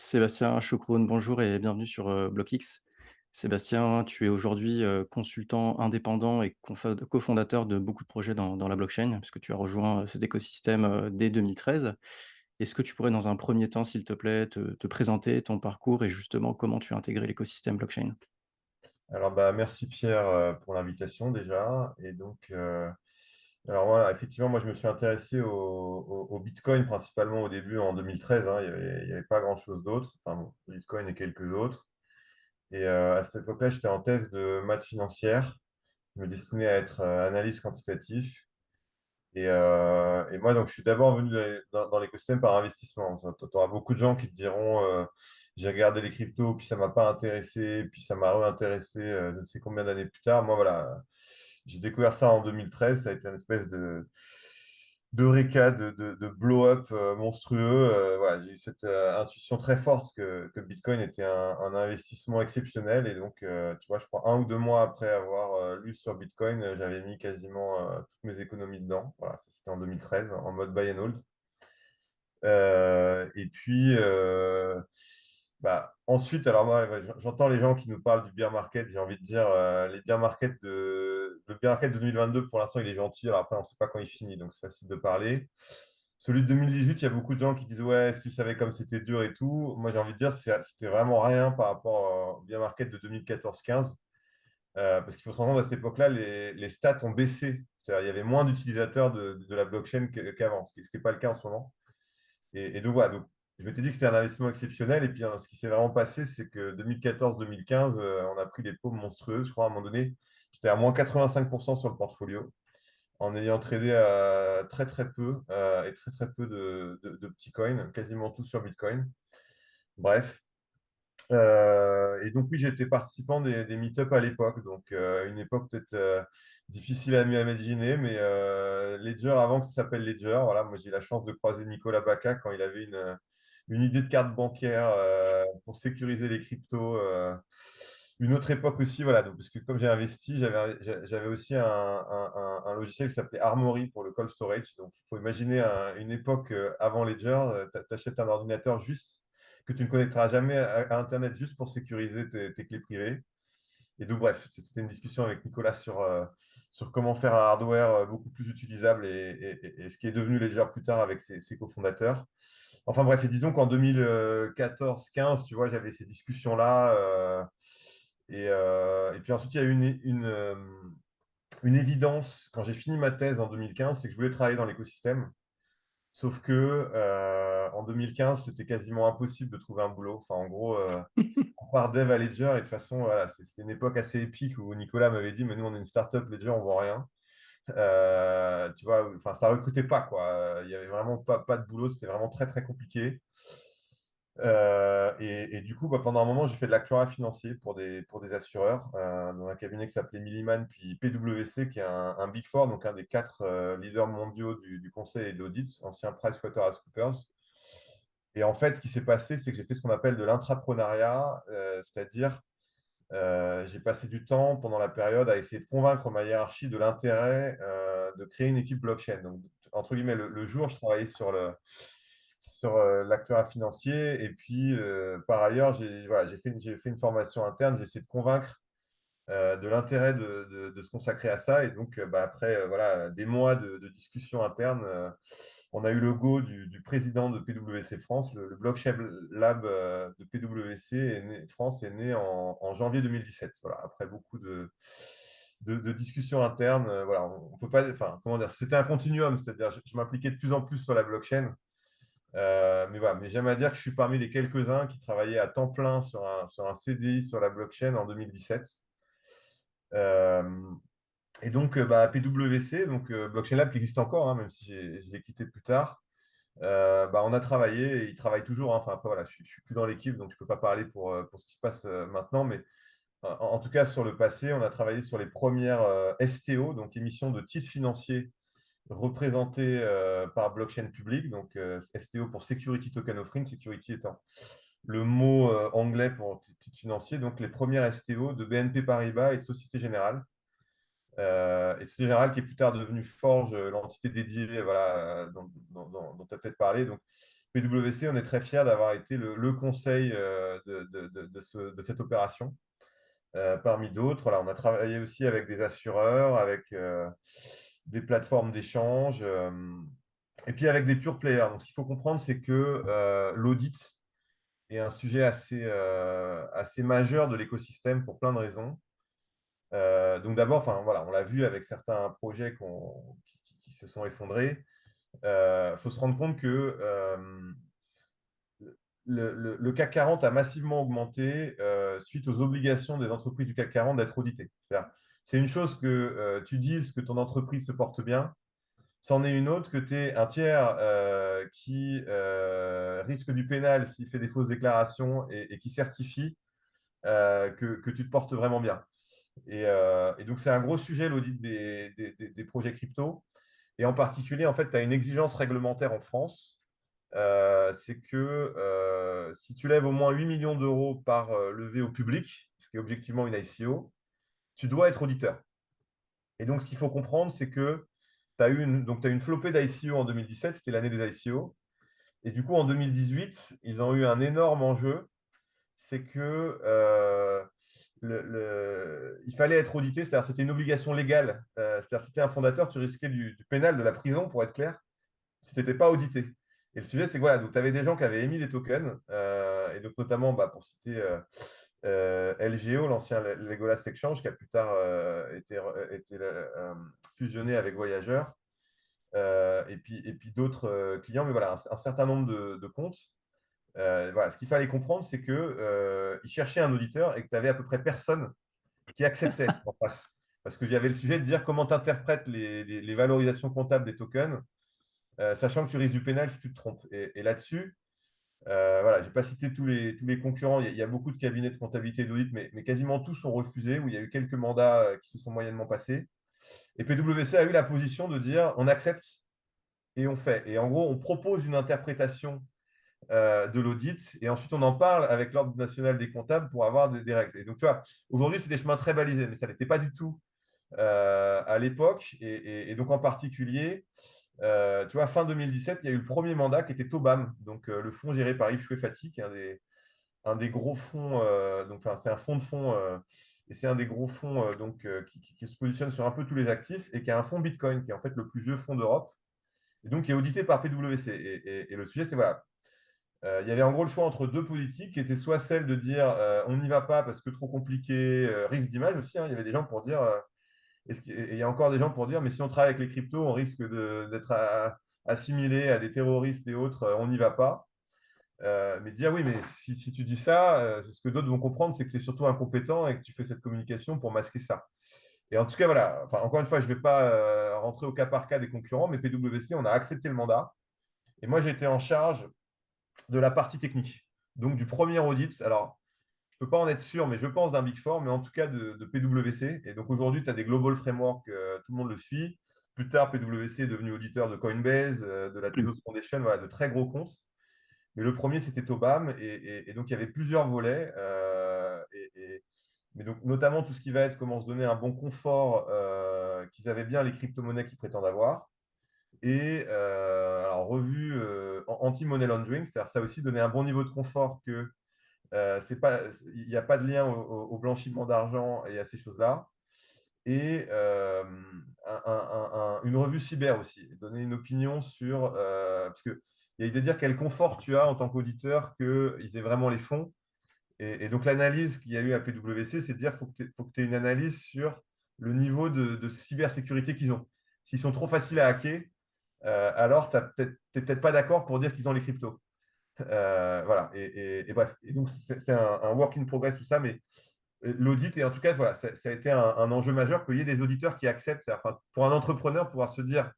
Sébastien Choukroun, bonjour et bienvenue sur, BlockX. Sébastien, tu es aujourd'hui, consultant indépendant et cofondateur de beaucoup de projets dans la blockchain, puisque tu as rejoint, cet écosystème, dès 2013. Est-ce que tu pourrais dans un premier temps, s'il te plaît, te présenter ton parcours et justement comment tu as intégré l'écosystème blockchain? Alors, merci Pierre pour l'invitation déjà. Alors voilà, effectivement, moi je me suis intéressé au Bitcoin principalement au début en 2013, hein. Il y avait pas grand-chose d'autre. Enfin bon, le Bitcoin et quelques autres. À cette époque-là, j'étais en thèse de maths financière. Je me destinais à être analyste quantitatif. Et moi, donc, je suis d'abord venu dans l'écosystème par investissement. Tu auras beaucoup de gens qui te diront j'ai regardé les cryptos, puis ça m'a pas intéressé, puis ça m'a réintéressé je ne sais combien d'années plus tard. Moi, voilà, j'ai découvert ça en 2013. Ça a été une espèce d'eureka, de blow-up monstrueux. Voilà, j'ai eu cette intuition très forte que Bitcoin était un investissement exceptionnel. Et donc, tu vois, je crois 1 ou 2 mois après avoir lu sur Bitcoin, j'avais mis quasiment toutes mes économies dedans. Voilà, ça c'était en 2013, en mode buy and hold. Et puis, ensuite, alors moi, ouais, j'entends les gens qui nous parlent du bear market. J'ai envie de dire, le bear market de 2022, pour l'instant, il est gentil. Alors après, on ne sait pas quand il finit, donc c'est facile de parler. Celui de 2018, il y a beaucoup de gens qui disent, ouais, si tu savais comme c'était dur et tout. Moi, j'ai envie de dire, c'était vraiment rien par rapport au bear market de 2014-15. Parce qu'il faut se rendre compte, à cette époque-là, les stats ont baissé. C'est-à-dire, il y avait moins d'utilisateurs de la blockchain qu'avant, ce qui n'est pas le cas en ce moment. Et donc, voilà, donc, je m'étais dit que c'était un investissement exceptionnel. Et puis, hein, ce qui s'est vraiment passé, c'est que 2014-2015, on a pris des paumes monstrueuses. Je crois, à un moment donné, j'étais à moins 85% sur le portfolio, en ayant tradé très, très peu et très, très peu de petits coins, quasiment tout sur Bitcoin. Bref. Et donc, oui, j'étais participant des meet-up à l'époque. Donc, une époque peut-être difficile à imaginer, mais Ledger, avant que ça s'appelle Ledger, voilà, moi, j'ai eu la chance de croiser Nicolas Baca quand il avait une idée de carte bancaire pour sécuriser les cryptos. Une autre époque aussi, voilà, donc, parce que comme j'ai investi, j'avais aussi un logiciel qui s'appelait Armory pour le cold storage. Donc, il faut imaginer une époque avant Ledger, tu achètes un ordinateur juste que tu ne connecteras jamais à Internet juste pour sécuriser tes clés privées. Et donc, bref, c'était une discussion avec Nicolas sur comment faire un hardware beaucoup plus utilisable et ce qui est devenu Ledger plus tard avec ses cofondateurs. Enfin bref, et disons qu'en 2014-15, tu vois, j'avais ces discussions-là. Et puis ensuite, il y a eu une évidence quand j'ai fini ma thèse en 2015, c'est que je voulais travailler dans l'écosystème. Sauf que en 2015, c'était quasiment impossible de trouver un boulot. Enfin, en gros, on part dev à Ledger et de toute façon, voilà, c'était une époque assez épique où Nicolas m'avait dit, mais nous, on est une startup Ledger, on ne vend rien. Tu vois, enfin, ça recrutait pas, quoi. Il y avait vraiment pas de boulot, c'était vraiment très, très compliqué. Et du coup, pendant un moment, j'ai fait de l'actuariat financier pour des assureurs dans un cabinet qui s'appelait Milliman, puis PwC, qui est un Big Four, donc un des quatre leaders mondiaux du conseil et de l'audit, ancien PricewaterhouseCoopers. Et en fait, ce qui s'est passé, c'est que j'ai fait ce qu'on appelle de l'intrapreneuriat, c'est-à-dire j'ai passé du temps pendant la période à essayer de convaincre ma hiérarchie de l'intérêt de créer une équipe blockchain. Donc, entre guillemets, le jour, je travaillais sur l'actuariat financier. Et puis, par ailleurs, voilà, j'ai fait une formation interne. J'ai essayé de convaincre de l'intérêt de se consacrer à ça. Et donc, après voilà, des mois de discussions internes, on a eu le go du président de PwC France. Le Blockchain Lab de PwC France est né en janvier 2017. Voilà, après beaucoup de discussions internes. Voilà, on peut pas, enfin, comment dire, c'était un continuum, c'est-à-dire je m'impliquais de plus en plus sur la blockchain. Mais voilà, mais j'aime à dire que je suis parmi les quelques-uns qui travaillaient à temps plein sur un CDI sur la blockchain en 2017. Euh, et donc, PwC, donc Blockchain Lab qui existe encore, hein, même si je l'ai quitté plus tard, on a travaillé et il travaille toujours, hein. Enfin, après, voilà, je ne suis plus dans l'équipe, donc je ne peux pas parler pour ce qui se passe maintenant. Mais en tout cas, sur le passé, on a travaillé sur les premières STO, donc émissions de titres financiers représentées par blockchain public. Donc, STO pour Security Token Offering, security étant le mot anglais pour titre financier. Donc, les premières STO de BNP Paribas et de Société Générale. Et Société Générale qui est plus tard devenue Forge, l'entité dédiée voilà, dont tu as peut-être parlé. Donc, PwC, on est très fiers d'avoir été le conseil de cette opération. Parmi d'autres, voilà, on a travaillé aussi avec des assureurs, avec des plateformes d'échange, et puis avec des pure players. Donc, ce qu'il faut comprendre, c'est que l'audit est un sujet assez majeur de l'écosystème pour plein de raisons. Donc d'abord, enfin, voilà, on l'a vu avec certains projets qui se sont effondrés. Il faut se rendre compte que le CAC 40 a massivement augmenté suite aux obligations des entreprises du CAC 40 d'être auditées. C'est une chose que tu dises que ton entreprise se porte bien, c'en est une autre que tu es un tiers qui risque du pénal s'il fait des fausses déclarations et qui certifie que tu te portes vraiment bien. Et donc, c'est un gros sujet, l'audit des projets crypto. Et en particulier, en fait, tu as une exigence réglementaire en France. C'est que si tu lèves au moins 8 millions d'euros par levée au public, ce qui est objectivement une ICO, tu dois être auditeur. Et donc, ce qu'il faut comprendre, c'est que tu as eu une flopée d'ICO en 2017, c'était l'année des ICO. Et du coup, en 2018, ils ont eu un énorme enjeu, c'est que il fallait être audité, c'est-à-dire c'était une obligation légale. C'est-à-dire si tu es un fondateur, tu risquais du pénal, de la prison, pour être clair, si tu n'étais pas audité. Et le sujet, c'est que voilà, donc tu avais des gens qui avaient émis des tokens, et donc notamment, bah, pour citer LGO, l'ancien Legolas Exchange, qui a plus tard été fusionné avec Voyageur, et puis d'autres clients, mais voilà, un certain nombre de comptes. Voilà, ce qu'il fallait comprendre, c'est qu'ils cherchaient un auditeur et que tu avais à peu près personne qui acceptait en face. Parce qu'il y avait le sujet de dire comment tu interprètes les valorisations comptables des tokens, sachant que tu risques du pénal si tu te trompes. Et là-dessus, voilà, je n'ai pas cité tous les concurrents, il y a beaucoup de cabinets de comptabilité et d'audit, mais quasiment tous ont refusé, où il y a eu quelques mandats qui se sont moyennement passés. Et PwC a eu la position de dire on accepte et on fait. Et en gros, on propose une interprétation de l'audit et ensuite on en parle avec l'Ordre national des comptables pour avoir des règles. Et donc, tu vois, aujourd'hui, c'est des chemins très balisés, mais ça n'était pas du tout à l'époque. Et donc, en particulier, tu vois, fin 2017, il y a eu le premier mandat qui était TOBAM, donc le fonds géré par Yves Chouefati, qui est un des gros fonds, donc, enfin, c'est un fonds de fonds, et c'est un des gros fonds qui se positionne sur un peu tous les actifs et qui a un fonds Bitcoin, qui est en fait le plus vieux fonds d'Europe, et donc qui est audité par PwC. Et le sujet, c'est voilà, il y avait en gros le choix entre deux politiques qui étaient soit celle de dire on n'y va pas parce que trop compliqué, risque d'image aussi, hein. Il y avait des gens pour dire, et il y a encore des gens pour dire, mais si on travaille avec les cryptos, on risque d'être assimilé à des terroristes et autres, on n'y va pas. Mais dire oui, mais si tu dis ça, ce que d'autres vont comprendre, c'est que tu es surtout incompétent et que tu fais cette communication pour masquer ça. Et en tout cas, voilà, enfin, encore une fois, je ne vais pas rentrer au cas par cas des concurrents, mais PwC, on a accepté le mandat. Et moi, j'étais en charge de la partie technique, donc du premier audit. Alors, je ne peux pas en être sûr, mais je pense d'un Big Four, mais en tout cas de PwC. Et donc aujourd'hui, tu as des global frameworks, tout le monde le suit. Plus tard, PwC est devenu auditeur de Coinbase, de la Tezos Foundation, voilà, de très gros comptes. Mais le premier, c'était Tobam. Et donc, il y avait plusieurs volets. Mais donc, notamment tout ce qui va être comment se donner un bon confort, qu'ils avaient bien les crypto-monnaies qu'ils prétendent avoir. Et alors, revue anti-money laundering, c'est-à-dire ça aussi donner un bon niveau de confort que c'est pas, il n'y a pas de lien au blanchiment d'argent et à ces choses-là. Et une revue cyber aussi, donner une opinion sur, parce qu'il y a idée de dire quel confort tu as en tant qu'auditeur qu'ils aient vraiment les fonds. Et donc l'analyse qu'il y a eu à PwC, c'est de dire qu'il faut que tu aies une analyse sur le niveau de cybersécurité qu'ils ont. S'ils sont trop faciles à hacker, alors tu n'es peut-être pas d'accord pour dire qu'ils ont les cryptos. Voilà, et bref, et donc c'est un work in progress tout ça, mais l'audit, et en tout cas, voilà, ça a été un enjeu majeur qu'il y ait des auditeurs qui acceptent, enfin, pour un entrepreneur, pouvoir se dire,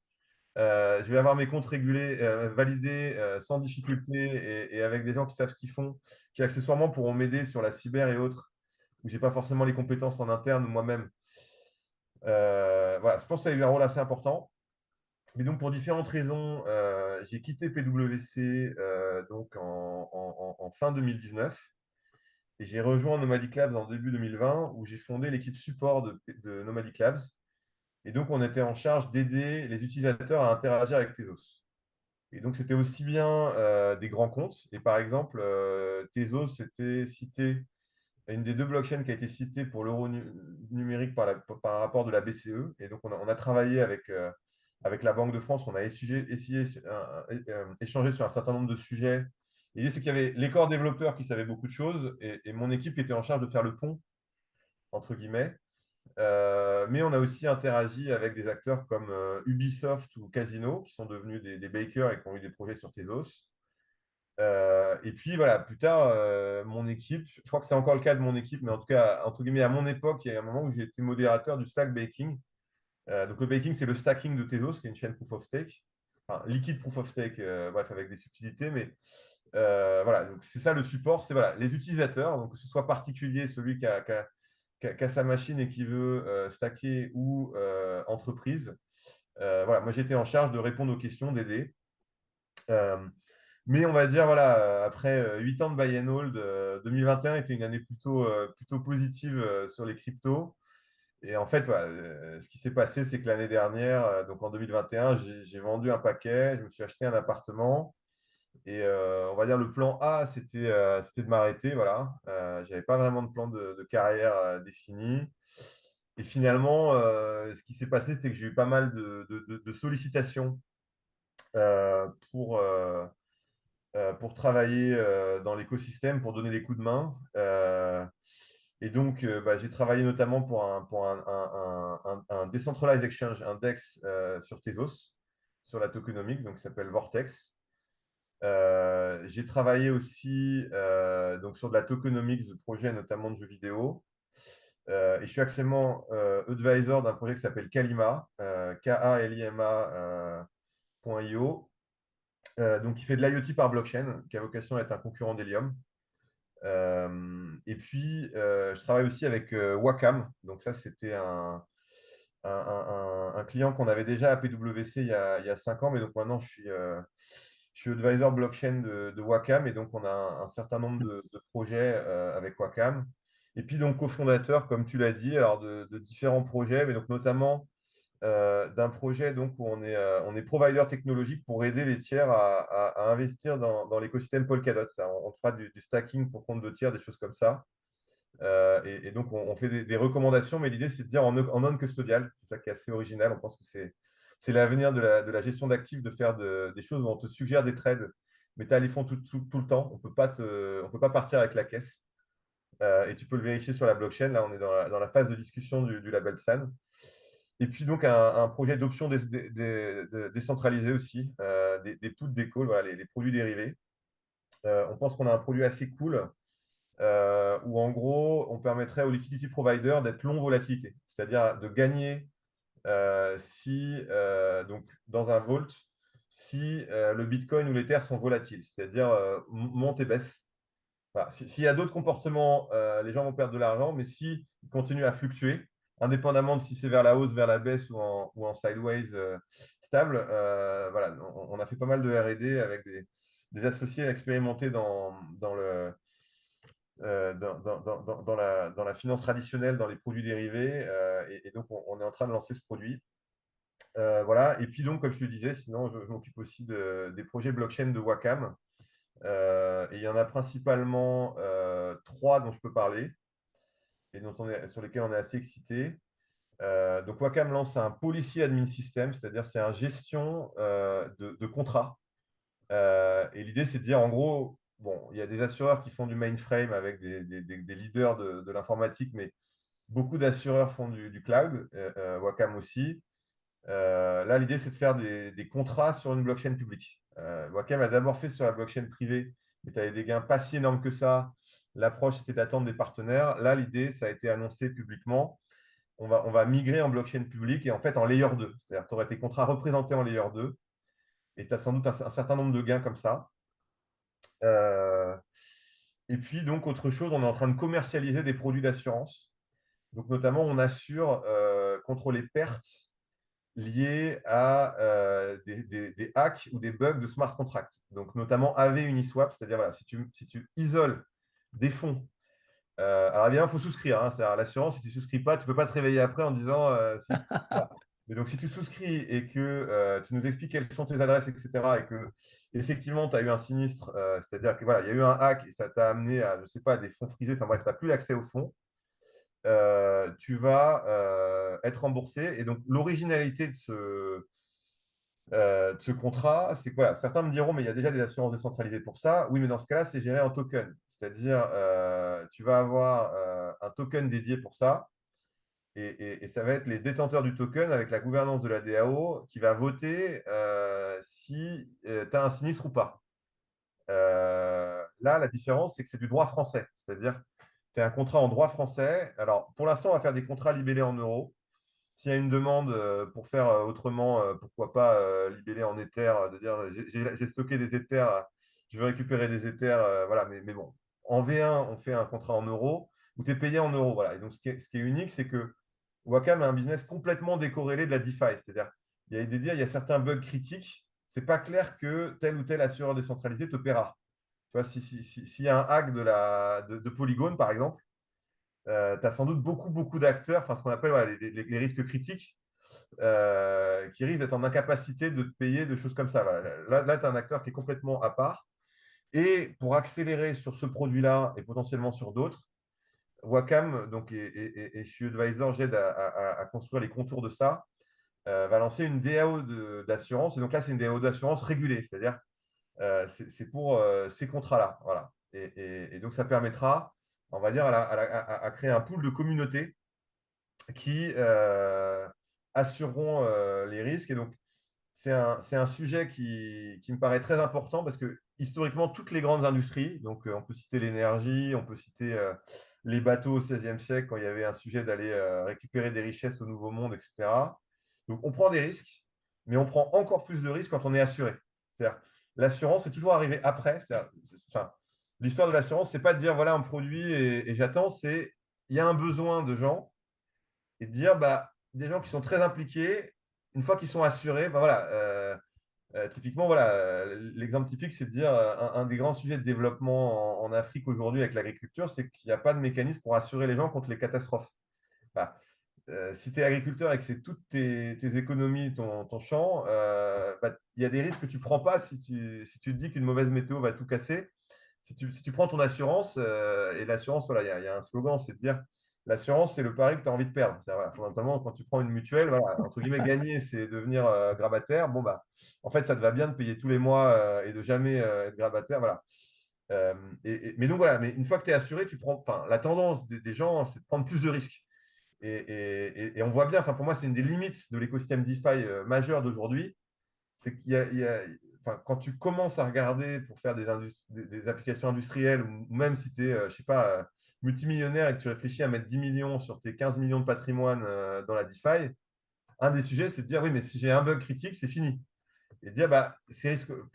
je vais avoir mes comptes régulés, validés sans difficulté et avec des gens qui savent ce qu'ils font, qui accessoirement pourront m'aider sur la cyber et autres, où je n'ai pas forcément les compétences en interne moi-même. Voilà, je pense que ça a eu un rôle assez important. Mais donc, pour différentes raisons, j'ai quitté PwC donc en fin 2019 et j'ai rejoint Nomadic Labs en début 2020 où j'ai fondé l'équipe support de Nomadic Labs. Et donc, on était en charge d'aider les utilisateurs à interagir avec Tezos. Et donc, c'était aussi bien des grands comptes. Et par exemple, Tezos, c'était cité, une des deux blockchains qui a été citée pour l'euro numérique par un rapport de la BCE. Et donc, on a travaillé avec la Banque de France. On a essayé échangé sur un certain nombre de sujets. L'idée, c'est qu'il y avait les corps développeurs qui savaient beaucoup de choses et mon équipe était en charge de faire le pont, entre guillemets. Mais on a aussi interagi avec des acteurs comme Ubisoft ou Casino, qui sont devenus des bakers et qui ont eu des projets sur Tezos. Et puis voilà, plus tard, mon équipe, je crois que c'est encore le cas de mon équipe, mais en tout cas, entre guillemets, à mon époque, il y a un moment où j'ai été modérateur du stack baking. Donc le baking, c'est le stacking de Tezos, qui est une chaîne proof of stake, enfin liquide proof of stake, bref, avec des subtilités, mais voilà, donc c'est ça le support, c'est voilà, les utilisateurs, donc que ce soit particulier, celui qui a sa machine et qui veut stacker ou entreprise. Voilà, moi j'étais en charge de répondre aux questions, d'aider. Euh, mais on va dire, voilà, après 8 ans de buy and hold, 2021 était une année plutôt positive sur les cryptos. Et en fait, voilà, ce qui s'est passé, c'est que l'année dernière, donc en 2021, j'ai vendu un paquet, je me suis acheté un appartement. Et on va dire le plan A, c'était de m'arrêter. Voilà. Je n'avais pas vraiment de plan de carrière défini. Et finalement, ce qui s'est passé, c'est que j'ai eu pas mal de sollicitations pour, pour travailler dans l'écosystème, pour donner des coups de main. Et donc, bah, j'ai travaillé notamment pour un Decentralized Exchange, un DEX sur Tezos, sur la tokenomics, donc qui s'appelle Vortex. J'ai travaillé aussi donc sur de la tokenomics de projets, notamment de jeux vidéo. Et je suis actuellement advisor d'un projet qui s'appelle Kalima, Kalima.io, donc qui fait de l'IoT par blockchain, qui a vocation à être un concurrent d'Helium. Et puis, je travaille aussi avec Wacom. Donc ça, c'était un client qu'on avait déjà à PwC il y a 5 ans, mais donc maintenant, je suis advisor blockchain de Wacom. Et donc, on a un certain nombre de projets avec Wacom. Et puis, donc, cofondateur, comme tu l'as dit, alors de différents projets, mais donc notamment d'un projet donc, où on est provider technologique pour aider les tiers à investir dans l'écosystème Polkadot. Ça, on fera du stacking pour compte de tiers, des choses comme ça. Et donc, on fait des recommandations, mais l'idée, c'est de dire en non-custodial. C'est ça qui est assez original. On pense que c'est l'avenir de la gestion d'actifs, de faire des choses où on te suggère des trades, mais tu as les fonds tout le temps. On peut pas partir avec la caisse. Et tu peux le vérifier sur la blockchain. Là, on est dans la phase de discussion du label PSAN. Et puis donc un projet d'options décentralisé aussi, des puts, des calls, voilà, les produits dérivés. On pense qu'on a un produit assez cool où en gros, on permettrait aux liquidity providers d'être long volatilité, c'est-à-dire de gagner si, donc dans un vault, si le Bitcoin ou l'Ether sont volatiles, c'est-à-dire montent et baissent. Voilà. S'il y a d'autres comportements, les gens vont perdre de l'argent, mais s'ils continuent à fluctuer, indépendamment de si c'est vers la hausse, vers la baisse ou en sideways stable, voilà, on a fait pas mal de R&D avec des associés expérimentés dans la finance traditionnelle, dans les produits dérivés, et donc on est en train de lancer ce produit. Voilà. Et puis donc, comme je te disais, sinon, je m'occupe aussi des projets blockchain de Wacom. Et il y en a principalement 3 dont je peux parler et sur lesquels on est assez excité. Donc, Wacom lance un Policy Admin System, c'est-à-dire c'est un gestion de contrats. Et l'idée, c'est de dire, en gros, bon, il y a des assureurs qui font du mainframe avec des leaders de l'informatique, mais beaucoup d'assureurs font du cloud, Wacom aussi. Là, l'idée, c'est de faire des contrats sur une blockchain publique. Wacom a d'abord fait sur la blockchain privée, mais tu avais des gains pas si énormes que ça. L'approche, c'était d'attendre des partenaires. Là, l'idée, ça a été annoncé publiquement. On va migrer en blockchain publique et en fait en layer 2. C'est-à-dire que tu aurais tes contrats représentés en layer 2 et tu as sans doute un certain nombre de gains comme ça. Euh, et puis, donc, autre chose, on est en train de commercialiser des produits d'assurance. Donc, notamment, on assure contre les pertes liées à des hacks ou des bugs de smart contracts. Donc, notamment AV Uniswap, c'est-à-dire voilà, si tu isoles des fonds. Alors, évidemment, il faut souscrire. Hein, c'est-à-dire, l'assurance, si tu ne souscris pas, tu ne peux pas te réveiller après en disant voilà. Et donc, si tu souscris et que tu nous expliques quelles sont tes adresses, etc., et que effectivement, tu as eu un sinistre, c'est-à-dire que voilà, il y a eu un hack et ça t'a amené à, je ne sais pas, des fonds frisés, enfin bref, tu n'as plus l'accès aux fonds, tu vas être remboursé. Et donc, l'originalité de ce contrat, c'est que voilà, certains me diront, mais il y a déjà des assurances décentralisées pour ça. Oui, mais dans ce cas-là, c'est géré en token. C'est-à-dire, tu vas avoir un token dédié pour ça. Et ça va être les détenteurs du token avec la gouvernance de la DAO qui va voter si tu as un sinistre ou pas. Là, la différence, c'est que c'est du droit français. C'est-à-dire, tu as un contrat en droit français. Alors, pour l'instant, on va faire des contrats libellés en euros. S'il y a une demande pour faire autrement, pourquoi pas libeller en Ether, de dire j'ai stocké des Ethers, je veux récupérer des Ethers, voilà, mais bon. En V1, on fait un contrat en euros où tu es payé en euros. Voilà. Et donc, ce qui est unique, c'est que Wacom a un business complètement décorrélé de la DeFi. C'est-à-dire, il y a certains bugs critiques. C'est pas clair que tel ou tel assureur décentralisé te paiera. Tu vois, s'il y a un hack de Polygon, par exemple, tu as sans doute beaucoup d'acteurs, enfin ce qu'on appelle voilà, les risques critiques, qui risquent d'être en incapacité de te payer de choses comme ça. Voilà. Là tu as un acteur qui est complètement à part. Et pour accélérer sur ce produit-là et potentiellement sur d'autres, Wacom donc, et je suis advisor, j'aide à construire les contours de ça, va lancer une DAO d'assurance. Et donc là, c'est une DAO d'assurance régulée, c'est-à-dire c'est pour ces contrats-là. Voilà. Et donc, ça permettra, on va dire, à créer un pool de communautés qui assureront les risques. Et donc, c'est un sujet qui me paraît très important parce que historiquement, toutes les grandes industries, donc on peut citer l'énergie, on peut citer les bateaux au XVIe siècle quand il y avait un sujet d'aller récupérer des richesses au Nouveau Monde, etc. Donc on prend des risques, mais on prend encore plus de risques quand on est assuré. C'est-à-dire, l'assurance est toujours arrivée après. Enfin, l'histoire de l'assurance, c'est pas de dire voilà un produit et j'attends, c'est il y a un besoin de gens et de dire bah, des gens qui sont très impliqués, une fois qu'ils sont assurés, bah, voilà, typiquement, voilà, l'exemple typique, c'est de dire un des grands sujets de développement en Afrique aujourd'hui avec l'agriculture, c'est qu'il n'y a pas de mécanisme pour assurer les gens contre les catastrophes. Bah, si tu es agriculteur et que c'est toutes tes économies, ton champ, bah, il y a des risques que tu ne prends pas si tu te dis qu'une mauvaise météo va tout casser. Si tu prends ton assurance, et l'assurance, voilà, il y a un slogan, c'est de dire l'assurance, c'est le pari que tu as envie de perdre. Voilà, fondamentalement, quand tu prends une mutuelle, voilà, entre guillemets, gagner, c'est devenir grabataire. Bon, bah, en fait, ça te va bien de payer tous les mois et de jamais être grabataire. Voilà. Euh, mais donc, voilà, mais une fois que tu es assuré, tu prends, enfin, la tendance des gens, c'est de prendre plus de risques. Et on voit bien, enfin, pour moi, c'est une des limites de l'écosystème DeFi majeur d'aujourd'hui. C'est enfin, quand tu commences à regarder pour faire des applications industrielles, ou même si tu es, je sais pas, multimillionnaire et que tu réfléchis à mettre 10 millions sur tes 15 millions de patrimoine dans la DeFi, un des sujets, c'est de dire, oui, mais si j'ai un bug critique, c'est fini. Et de dire, bah,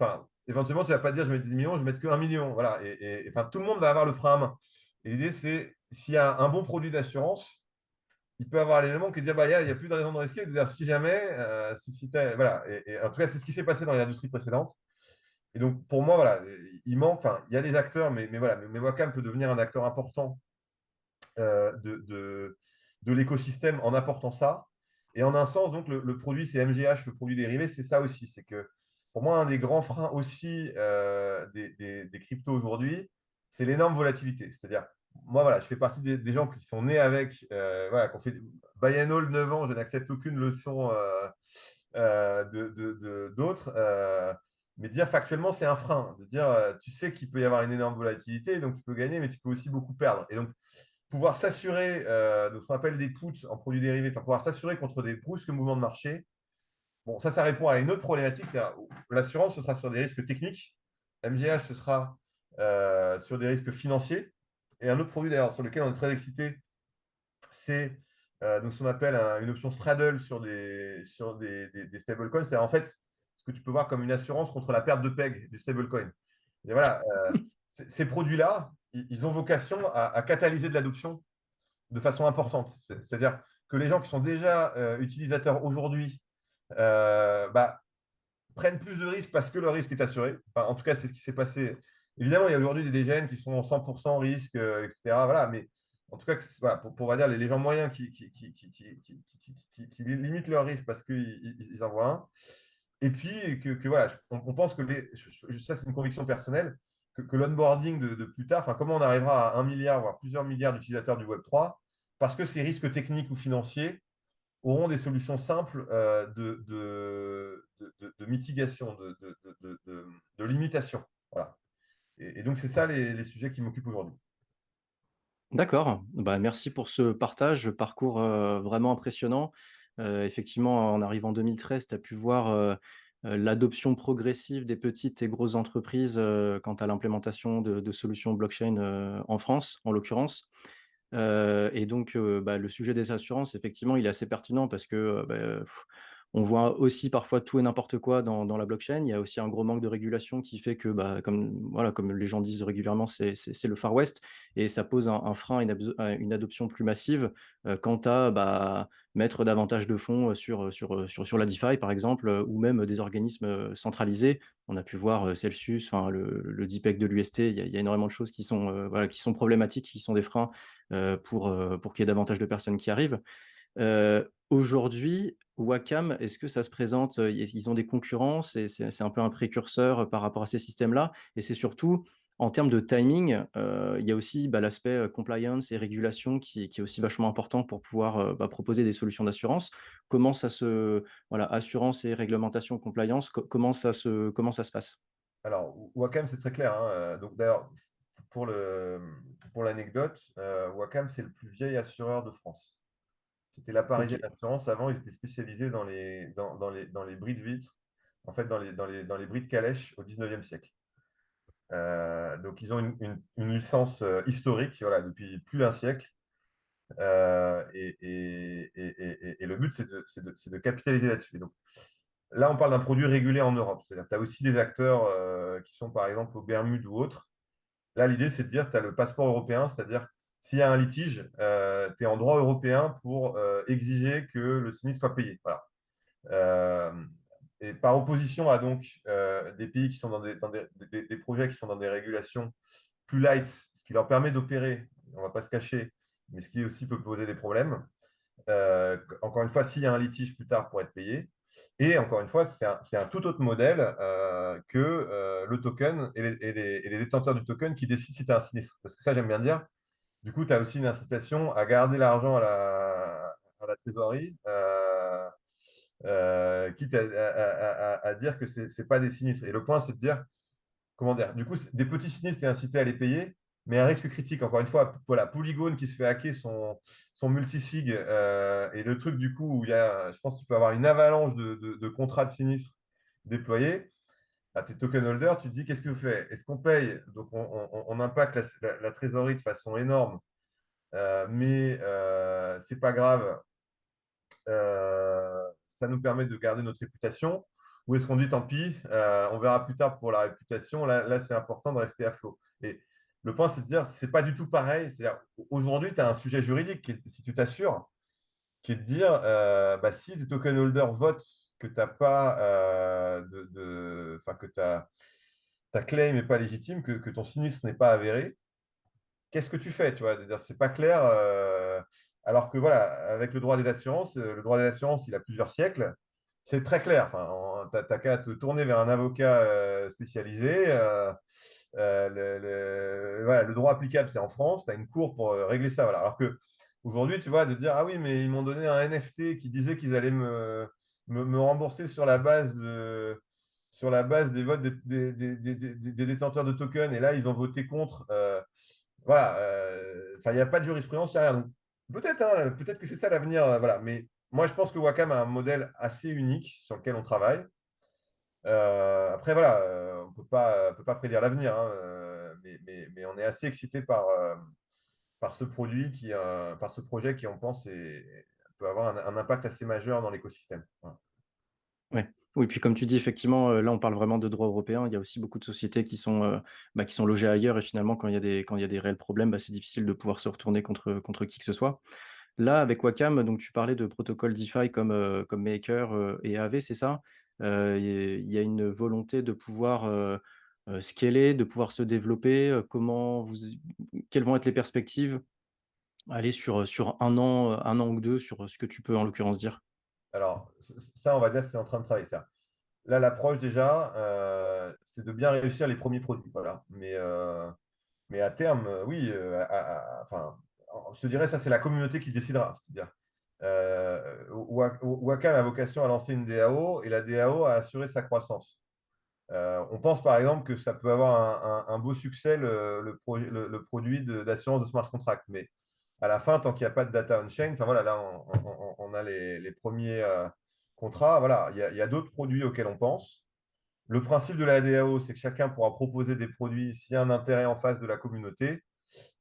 enfin, éventuellement, tu ne vas pas dire, je mets 10 millions, je vais mettre que 1 million. Voilà. Enfin, tout le monde va avoir le frein à main. Et l'idée, c'est, s'il y a un bon produit d'assurance, il peut avoir l'élément qui dit, ah bah, il y a plus de raison de risquer. C'est-à-dire, si jamais, voilà. Et en tout cas, c'est ce qui s'est passé dans les industries précédentes. Et donc, pour moi, voilà, il manque, enfin, il y a les acteurs, mais voilà, mais Wacom peut devenir un acteur important de l'écosystème en apportant ça. Et en un sens, donc, le produit, c'est MGH, le produit dérivé, c'est ça aussi. C'est que, pour moi, un des grands freins aussi des cryptos aujourd'hui, c'est l'énorme volatilité. C'est-à-dire, moi, voilà, je fais partie des gens qui sont nés avec, voilà, qu'on fait buy and hold 9 ans, je n'accepte aucune leçon d'autres. Mais dire factuellement, c'est un frein. De dire, tu sais qu'il peut y avoir une énorme volatilité, donc tu peux gagner, mais tu peux aussi beaucoup perdre. Et donc, pouvoir s'assurer de ce qu'on appelle des puts en produits dérivés, enfin, pouvoir s'assurer contre des brusques mouvements de marché, bon, ça répond à une autre problématique. L'assurance, ce sera sur des risques techniques. MGH, ce sera sur des risques financiers. Et un autre produit, d'ailleurs, sur lequel on est très excité, c'est donc ce qu'on appelle une option straddle sur des stablecoins. C'est en fait ce que tu peux voir comme une assurance contre la perte de PEG du stablecoin. Et voilà, ces produits-là, ils ont vocation à catalyser de l'adoption de façon importante. C'est-à-dire que les gens qui sont déjà utilisateurs aujourd'hui bah, prennent plus de risques parce que le risque est assuré. Enfin, en tout cas, c'est ce qui s'est passé. Évidemment, il y a aujourd'hui des DGN qui sont 100% risque, etc. Voilà, mais en tout cas, voilà, pour, on va dire, les gens moyens qui limitent leur risque parce qu'ils en voient un. Et puis, voilà, on pense que ça, c'est une conviction personnelle, que l'onboarding de plus tard, enfin, comment on arrivera à 1 milliard, voire plusieurs milliards d'utilisateurs du Web3, parce que ces risques techniques ou financiers auront des solutions simples de mitigation, de limitation. Voilà. Et donc, c'est ça les sujets qui m'occupent aujourd'hui. D'accord, bah, merci pour ce partage, parcours, vraiment impressionnant. Effectivement, en arrivant en 2013, tu as pu voir, l'adoption progressive des petites et grosses entreprises, quant à l'implémentation de solutions blockchain, en France, en l'occurrence. Et donc, bah, le sujet des assurances, effectivement, il est assez pertinent parce que, on voit aussi parfois tout et n'importe quoi dans la blockchain. Il y a aussi un gros manque de régulation qui fait que, bah, comme voilà, comme les gens disent régulièrement, c'est le Far West et ça pose un frein à une adoption plus massive, quant à, bah, mettre davantage de fonds, sur la DeFi, par exemple, ou même des organismes, centralisés. On a pu voir, Celsius, enfin le DeepEx de l'UST. Il y a énormément de choses qui sont, voilà, qui sont problématiques, qui sont des freins pour qu'il y ait davantage de personnes qui arrivent. Aujourd'hui, Wacom, est-ce que ça se présente, ils ont des concurrents? C'est un peu un précurseur, par rapport à ces systèmes-là? Et c'est surtout, en termes de timing, il y a aussi, bah, l'aspect, compliance et régulation qui est aussi vachement important pour pouvoir, bah, proposer des solutions d'assurance. Comment ça se voilà, assurance et réglementation, compliance, comment ça se passe? Alors, Wacom, c'est très clair, hein, donc d'ailleurs, pour pour l'anecdote, Wacom, c'est le plus vieil assureur de France. C'était la Parisienne OK. Assurance. Avant, ils étaient spécialisés dans les bris de vitres, en fait, dans les bris de calèche au 19e siècle. Donc, ils ont une licence historique, voilà, depuis plus d'un siècle. Et le but, c'est de capitaliser là-dessus. Donc, là, on parle d'un produit régulé en Europe. C'est-à-dire que tu as aussi des acteurs qui sont, par exemple, aux Bermudes ou autres. Là, l'idée, c'est de dire que tu as le passeport européen, c'est-à-dire s'il y a un litige, tu es en droit européen pour exiger que le sinistre soit payé. Voilà. Euh, et par opposition à donc des pays qui sont des projets qui sont dans des régulations plus light, ce qui leur permet d'opérer, on ne va pas se cacher, mais ce qui aussi peut poser des problèmes. Encore une fois, s'il y a un litige plus tard pour être payé. Et encore une fois, c'est un tout autre modèle que le token et les détenteurs du token qui décident si tu as un sinistre. Parce que ça, j'aime bien dire. Du coup, tu as aussi une incitation à garder l'argent à la trésorerie, quitte à dire que ce n'est pas des sinistres. Et le point, c'est de dire, comment dire, du coup, des petits sinistres, tu es incité à les payer, mais un risque critique. Encore une fois, voilà, Polygon qui se fait hacker son multisig, et le truc, du coup, où il y a, je pense que tu peux avoir une avalanche de contrats de sinistres déployés. À tes token holders, tu te dis, qu'est-ce que vous faites? Est-ce qu'on paye? Donc, on impacte la trésorerie de façon énorme, mais c'est pas grave. Ça nous permet de garder notre réputation. Ou est-ce qu'on dit tant pis, on verra plus tard pour la réputation. Là c'est important de rester à flot. Et le point, c'est de dire, c'est pas du tout pareil. C'est-à-dire, aujourd'hui, tu as un sujet juridique, si tu t'assures, qui est de dire, bah, si tes token holders votent que t'as pas enfin, que ta claim n'est pas légitime, que ton sinistre n'est pas avéré, qu'est-ce que tu fais, tu vois? C'est pas clair. Alors que voilà, avec le droit des assurances, il a plusieurs siècles. C'est très clair. Enfin, t'as qu'à te tourner vers un avocat spécialisé. Voilà, le droit applicable, c'est en France. Tu as une cour pour régler ça. Voilà. Alors que aujourd'hui, tu vois, de dire, ah oui, mais ils m'ont donné un NFT qui disait qu'ils allaient me rembourser sur la base des votes des détenteurs de tokens. Et là, ils ont voté contre. Voilà, enfin, il n'y a pas de jurisprudence, il n'y a rien. Donc, peut-être, hein, peut-être que c'est ça l'avenir. Voilà. Mais moi, je pense que Wacom a un modèle assez unique sur lequel on travaille. Après, voilà, on peut pas prédire l'avenir, hein, mais on est assez excité par ce produit par ce projet qui, on pense, peut avoir un impact assez majeur dans l'écosystème. Voilà. Ouais. Oui, puis comme tu dis, effectivement, là, on parle vraiment de droit européen. Il y a aussi beaucoup de sociétés bah, qui sont logées ailleurs et finalement, quand il y a des réels problèmes, bah, c'est difficile de pouvoir se retourner contre qui que ce soit. Là, avec Wacom, donc tu parlais de protocoles DeFi comme Maker, et Aave, c'est ça? Il y a une volonté de pouvoir, scaler, de pouvoir se développer, quelles vont être les perspectives? Aller sur 1 an ou 2 sur, ce que tu peux en l'occurrence dire? Alors, ça, on va dire que c'est en train de travailler ça. Là, l'approche déjà, c'est de bien réussir les premiers produits, voilà. Mais à terme, oui, enfin, je te dirais, ça, c'est la communauté qui décidera. C'est-à-dire, Wacom a vocation à lancer une DAO et la DAO a assuré sa croissance. On pense par exemple que ça peut avoir un beau succès, le produit d'assurance de smart contract. Mais à la fin, tant qu'il n'y a pas de data on-chain, enfin voilà, là, on a les premiers contrats. Voilà, il y a d'autres produits auxquels on pense. Le principe de la DAO, c'est que chacun pourra proposer des produits s'il y a un intérêt en face de la communauté.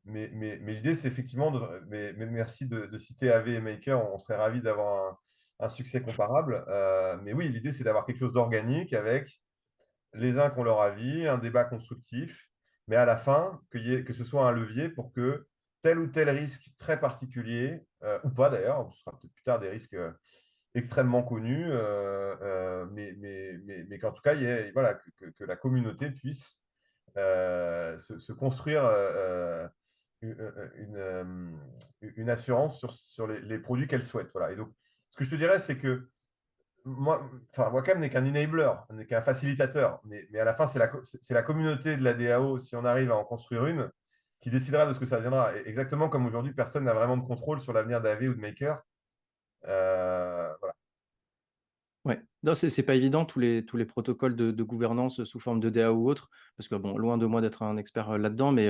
Mais l'idée, c'est effectivement, mais merci de citer AV et Maker, on serait ravis d'avoir un succès comparable. Mais oui, l'idée, c'est d'avoir quelque chose d'organique avec les uns qui ont leur avis, un débat constructif, mais à la fin, que ce soit un levier pour que tel ou tel risque très particulier, ou pas d'ailleurs, ce sera peut-être plus tard des risques extrêmement connus, mais qu'en tout cas, voilà, que la communauté puisse se construire une assurance sur les produits qu'elle souhaite. Voilà. Et donc, ce que je te dirais, c'est que moi, enfin, Wacom n'est qu'un enabler, n'est qu'un facilitateur. Mais à la fin, c'est la communauté de la DAO, si on arrive à en construire une, qui décidera de ce que ça deviendra. Et exactement comme aujourd'hui, personne n'a vraiment de contrôle sur l'avenir d'AV ou de Maker. Voilà. Ouais. Non, c'est pas évident tous les protocoles de gouvernance sous forme de DA ou autre, parce que bon, loin de moi d'être un expert, là-dedans, mais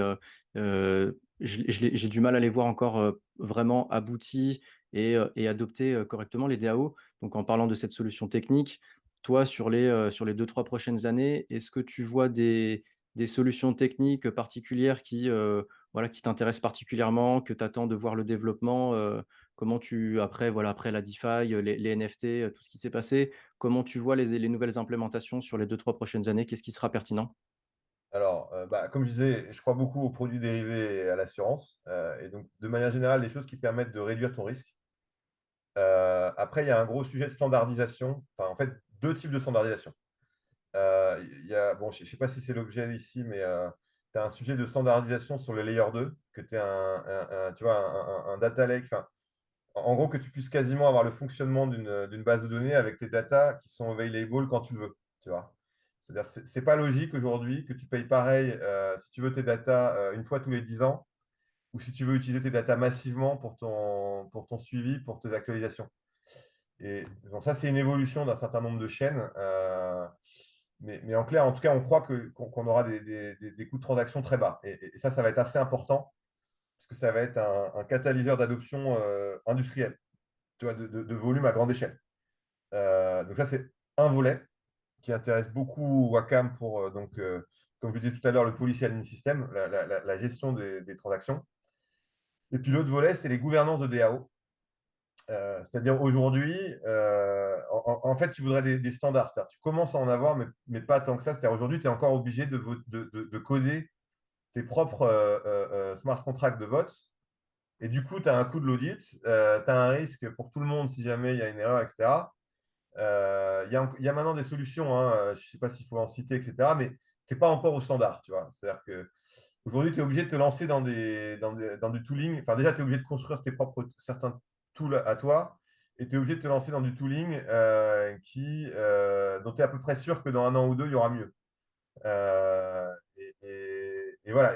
j'ai du mal à les voir encore, vraiment aboutis et adoptés, correctement les DAO. Donc en parlant de cette solution technique, toi sur les 2-3 prochaines années, est-ce que tu vois des solutions techniques particulières qui, voilà, qui t'intéressent particulièrement, que tu attends de voir le développement, comment tu après voilà, après la DeFi, les NFT, tout ce qui s'est passé, comment tu vois les nouvelles implémentations sur les 2-3 prochaines années? Qu'est-ce qui sera pertinent? Alors, bah, comme je disais, je crois beaucoup aux produits dérivés et à l'assurance. Et donc, de manière générale, les choses qui permettent de réduire ton risque. Après, il y a un gros sujet de standardisation. Enfin, en fait, deux types de standardisation. Bon, je ne sais pas si c'est l'objet ici, mais tu as un sujet de standardisation sur le layer 2, que tu aies tu vois, un data lake. Enfin, en gros, que tu puisses quasiment avoir le fonctionnement d'une base de données avec tes data qui sont available quand tu le veux. Tu vois. C'est-à-dire, c'est pas logique aujourd'hui que tu payes pareil si tu veux tes data une fois tous les 10 ans ou si tu veux utiliser tes data massivement pour ton suivi, pour tes actualisations. Et donc ça, c'est une évolution d'un certain nombre de chaînes. Mais en clair, en tout cas, on croit qu'on aura des coûts de transaction très bas. Et ça va être assez important parce que ça va être un catalyseur d'adoption industrielle, tu vois, de volume à grande échelle. Donc ça, c'est un volet qui intéresse beaucoup Wacom pour, comme je disais tout à l'heure, le policy admin system, la gestion des transactions. Et puis l'autre volet, c'est les gouvernances de DAO. C'est-à-dire aujourd'hui, en fait, tu voudrais des standards. C'est-à-dire, tu commences à en avoir, mais pas tant que ça. C'est-à-dire aujourd'hui, tu es encore obligé de coder tes propres smart contracts de vote. Et du coup, tu as un coût de l'audit, tu as un risque pour tout le monde si jamais il y a une erreur, etc. Il y a maintenant des solutions, hein, je ne sais pas s'il faut en citer, etc. Mais tu n'es pas encore au standard, tu vois. C'est-à-dire qu'aujourd'hui, tu es obligé de te lancer dans du tooling. Enfin, déjà, tu es obligé de construire tes propres certains tools à toi. Et tu es obligé de te lancer dans du tooling dont tu es à peu près sûr que dans un an ou deux, il y aura mieux. Et voilà.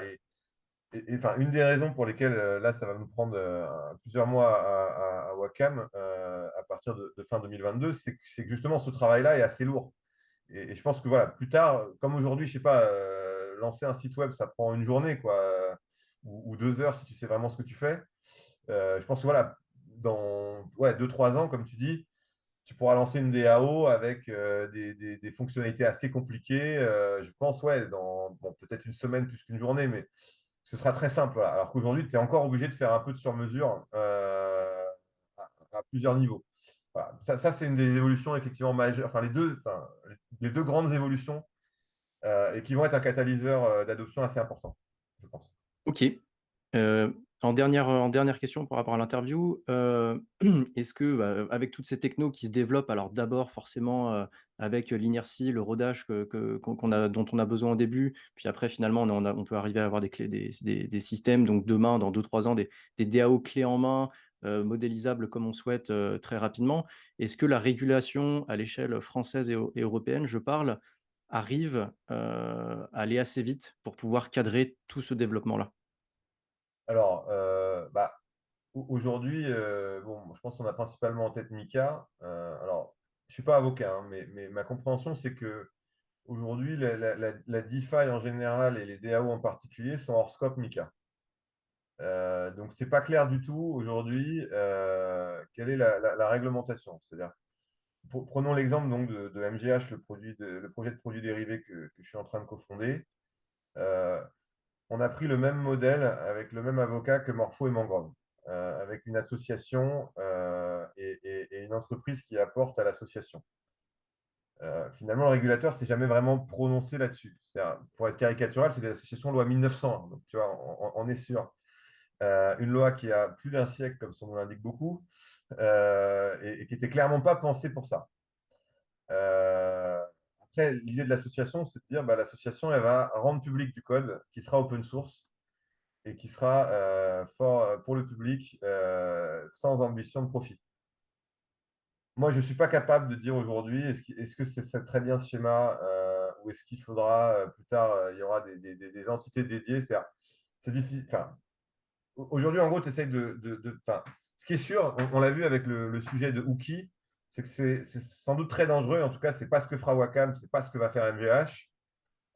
Enfin, une des raisons pour lesquelles là, ça va nous prendre plusieurs mois à Wacom à partir de fin 2022, c'est que justement ce travail-là est assez lourd. Et je pense que voilà, plus tard, comme aujourd'hui, je sais pas, lancer un site web, ça prend une journée, quoi, ou 2 heures si tu sais vraiment ce que tu fais. Je pense que voilà, dans ouais, 2-3 ans, comme tu dis, tu pourras lancer une DAO avec des fonctionnalités assez compliquées. Je pense, ouais, dans bon, peut-être une semaine plus qu'une journée, mais ce sera très simple. Voilà. Alors qu'aujourd'hui, tu es encore obligé de faire un peu de sur-mesure à plusieurs niveaux. Voilà. Ça, c'est une des évolutions effectivement majeures, les deux grandes évolutions et qui vont être un catalyseur d'adoption assez important, je pense. OK. En dernière question par rapport à l'interview, est-ce que, avec toutes ces technos qui se développent, alors d'abord forcément, avec l'inertie, le rodage qu'on a dont on a besoin au début, puis après finalement on peut arriver à avoir des clés des systèmes, donc demain, dans 2 3 ans, des DAO clés en main, modélisables comme on souhaite, très rapidement. Est-ce que la régulation à l'échelle française et européenne, je parle, arrive, à aller assez vite pour pouvoir cadrer tout ce développement-là? Alors, bah, aujourd'hui, bon, je pense qu'on a principalement en tête Mika. Alors, je suis pas avocat, hein, mais ma compréhension, c'est que aujourd'hui, la DeFi en général et les DAO en particulier sont hors scope Mika. Donc, c'est pas clair du tout aujourd'hui quelle est la réglementation. C'est-à-dire, prenons l'exemple donc de MGH, le projet de produit dérivé que je suis en train de cofonder. Euh, on a pris le même modèle avec le même avocat que Morpho et Mangrove, avec une association et une entreprise qui apporte à l'association. Finalement, le régulateur s'est jamais vraiment prononcé là-dessus. Pour être caricatural, c'est l'association loi 1901. Donc, tu vois, on est sûr. Une loi qui a plus d'un siècle, comme son nom l'indique beaucoup, et qui n'était clairement pas pensée pour ça. Euh, Après, l'idée de l'association, c'est de dire bah, l'association, elle va rendre public du code qui sera open source et qui sera fort pour le public sans ambition de profit. Moi, je ne suis pas capable de dire aujourd'hui est-ce que c'est très bien ce schéma ou est-ce qu'il faudra plus tard, il y aura des entités dédiées. C'est difficile. Enfin, aujourd'hui, en gros, tu essayes enfin, ce qui est sûr, on l'a vu avec le sujet de Ookie, c'est que c'est sans doute très dangereux. En tout cas, ce n'est pas ce que fera Wacom, ce n'est pas ce que va faire MGH,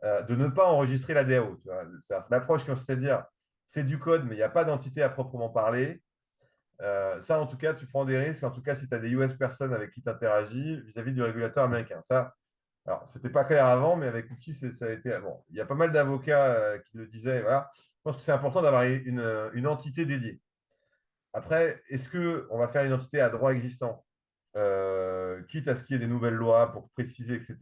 de ne pas enregistrer la DAO. C'est l'approche c'est-à-dire c'est du code, mais il n'y a pas d'entité à proprement parler. Ça, en tout cas, tu prends des risques, en tout cas, si tu as des US personnes avec qui tu interagis vis-à-vis du régulateur américain. Ça, alors, c'était pas clair avant, mais avec Cookie, ça a été. Bon, il y a pas mal d'avocats qui le disaient. Voilà. Je pense que c'est important d'avoir une entité dédiée. Après, est-ce qu'on va faire une entité à droit existant, quitte à ce qu'il y ait des nouvelles lois pour préciser, etc.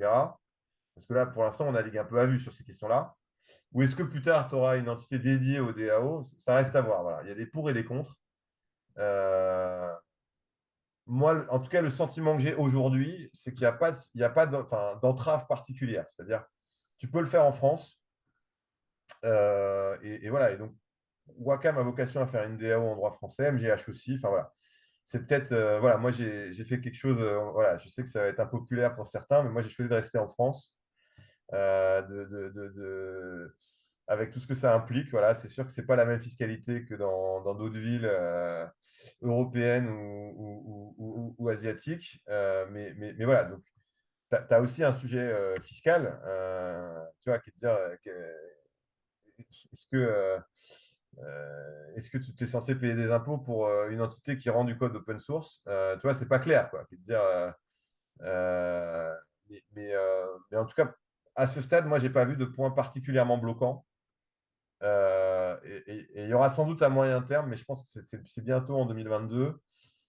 Parce que là, pour l'instant, on navigue un peu à vue sur ces questions-là. Ou est-ce que plus tard, tu auras une entité dédiée au DAO? Ça reste à voir. Voilà. Il y a des pour et des contre. Euh, Moi, en tout cas, le sentiment que j'ai aujourd'hui, c'est qu'il y a pas d'entrave particulière. C'est-à-dire, tu peux le faire en France. Et voilà. Et donc, Wacom a vocation à faire une DAO en droit français, MGH aussi. Enfin, voilà. C'est peut-être, voilà, moi, j'ai fait quelque chose. Voilà, je sais que ça va être impopulaire pour certains, mais moi, j'ai choisi de rester en France. Avec tout ce que ça implique. Voilà, c'est sûr que c'est pas la même fiscalité que dans d'autres villes européennes ou asiatiques. Mais voilà, donc tu as aussi un sujet fiscal, tu vois, qui est de dire est-ce que, est-ce que tu es censé payer des impôts pour une entité qui rend du code open source? Tu vois, c'est pas clair, quoi. Qui est de dire, euh, mais en tout cas, à ce stade, moi, j'ai pas vu de point particulièrement bloquant. Et il y aura sans doute à moyen terme, mais je pense que c'est bientôt en 2022,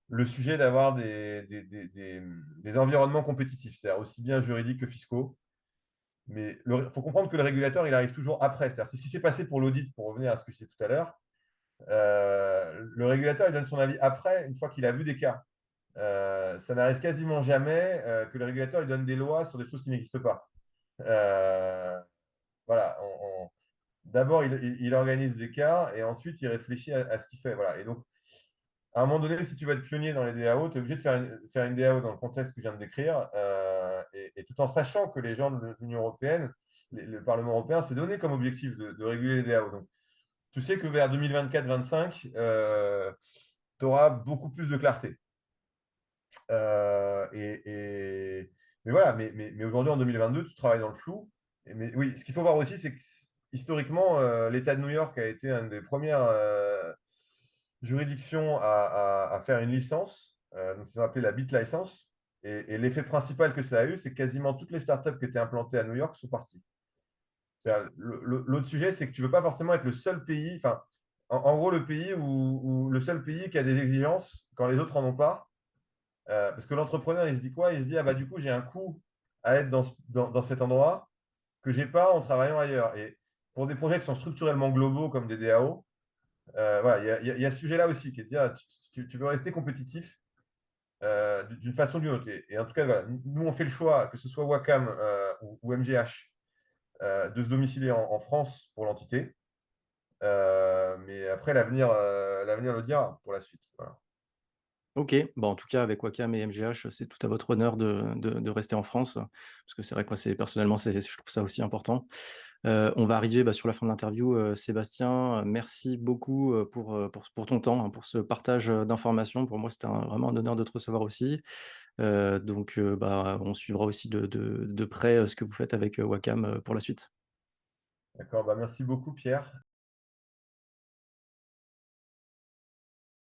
le sujet d'avoir des environnements compétitifs, c'est-à-dire aussi bien juridiques que fiscaux. Mais il faut comprendre que le régulateur, il arrive toujours après. C'est ce qui s'est passé pour l'audit, pour revenir à ce que je disais tout à l'heure. Le régulateur, il donne son avis après, une fois qu'il a vu des cas. Ça n'arrive quasiment jamais que le régulateur il donne des lois sur des choses qui n'existent pas. Voilà, d'abord, il organise des cas et ensuite, il réfléchit à ce qu'il fait. Voilà. Et donc, à un moment donné, si tu veux être pionnier dans les DAO, tu es obligé de faire une DAO dans le contexte que je viens de décrire, et tout en sachant que les gens de l'Union européenne, le Parlement européen, s'est donné comme objectif de réguler les DAO. Donc, tu sais que vers 2024-2025, tu auras beaucoup plus de clarté. Euh, et, et- mais voilà, mais aujourd'hui, en 2022, tu travailles dans le flou. Mais oui, ce qu'il faut voir aussi, c'est que historiquement, l'État de New York a été une des premières juridictions à faire une licence, donc c'est appelé la BitLicense. Et l'effet principal que ça a eu, c'est que quasiment toutes les startups qui étaient implantées à New York sont parties. L'autre sujet, c'est que tu ne veux pas forcément être le seul pays, enfin, en gros, le pays où le seul pays qui a des exigences quand les autres n'en ont pas. Parce que l'entrepreneur, il se dit quoi? Il se dit, ah bah du coup, j'ai un coût à être dans cet endroit que j'ai pas en travaillant ailleurs. Et pour des projets qui sont structurellement globaux comme des DAO, Voilà, il y a ce sujet-là aussi qui est de dire, tu veux rester compétitif, d'une façon ou d'une autre et en tout cas, voilà, nous, on fait le choix, que ce soit Wacom, ou MGH, de se domicilier en France pour l'entité, mais après l'avenir le dira pour la suite, voilà. OK, bah, en tout cas avec Wacom et MGH, c'est tout à votre honneur de rester en France, parce que c'est vrai que moi, c'est personnellement, je trouve ça aussi important. On va arriver, bah, sur la fin de l'interview, Sébastien, merci beaucoup, pour ton temps, hein, pour ce partage, d'informations. Pour moi, c'était vraiment un honneur de te recevoir aussi. Donc bah, on suivra aussi de près, ce que vous faites avec, Wacom, pour la suite. D'accord, bah, merci beaucoup Pierre.